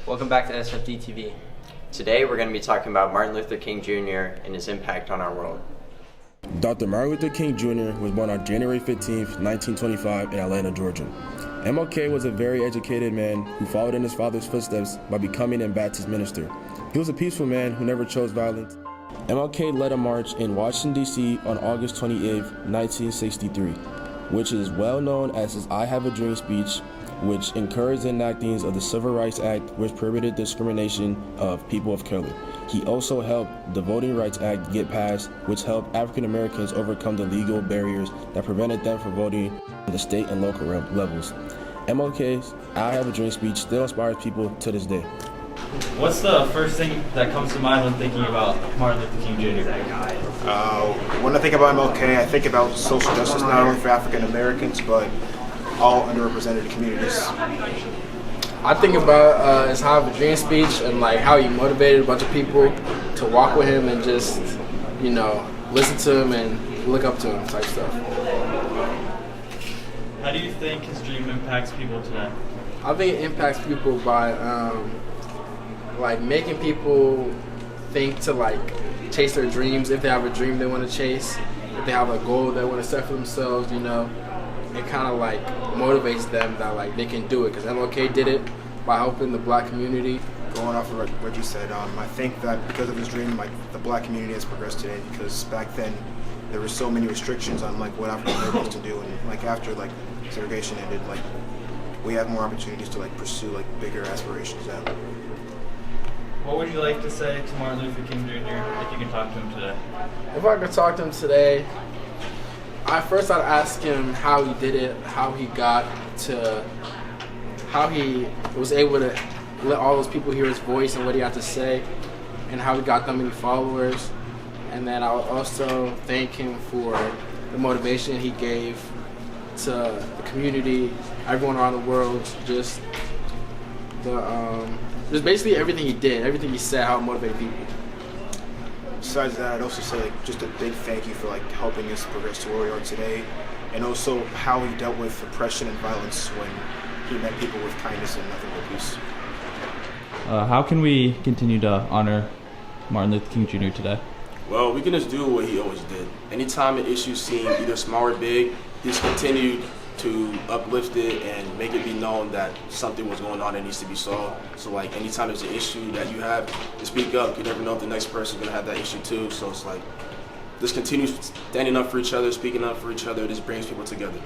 Welcome back to SFD TV. Today we're going to be talking about Martin Luther King Jr. and his impact on our world. Dr. Martin Luther King Jr. was born on January 15, 1925 in Atlanta, Georgia. MLK was a very educated man who followed in his father's footsteps by becoming a Baptist minister. He was a peaceful man who never chose violence. MLK led a march in Washington, D.C. on August 28, 1963, which is well known as his I Have a Dream speech, which encouraged the enacting of the Civil Rights Act, which prohibited discrimination of people of color. He also helped the Voting Rights Act get passed, which helped African Americans overcome the legal barriers that prevented them from voting on the state and local levels. MLK's I Have a Dream speech still inspires people to this day. What's the first thing that comes to mind when thinking about Martin Luther King Jr.? When I think about MLK, I think about social justice not only for African Americans, but all underrepresented communities. I think about his I Have a Dream speech and like how he motivated a bunch of people to walk with him and just, listen to him and look up to him type stuff. How do you think his dream impacts people today? I think it impacts people by making people think to chase their dreams. If they have a dream they want to chase, if they have a goal they want to set for themselves, it kind of motivates them that they can do it, because MLK did it by helping the black community. Going off of what you said, I think that because of his dream, the black community has progressed today, because back then there were so many restrictions on what African Americans to do, and after segregation ended, we have more opportunities to pursue bigger aspirations now. What would you like to say to Martin Luther King Jr. if you can talk to him today? If I could talk to him today, I'd ask him how he did it, how he was able to let all those people hear his voice and what he had to say, and how he got that many followers. And then I would also thank him for the motivation he gave to the community, everyone around the world, just basically everything he did, everything he said, how it motivated people. Besides that, I'd also say just a big thank you for helping us progress to where we are today, and also how he dealt with oppression and violence when he met people with kindness and nothing but peace. How can we continue to honor Martin Luther King Jr. today? Well, we can just do what he always did. Anytime an issue seemed either small or big, he just continued to uplift it and make it be known that something was going on that needs to be solved. So anytime there's an issue that you have, to speak up. You never know if the next person's gonna have that issue too. So it's just continue standing up for each other, speaking up for each other. This brings people together.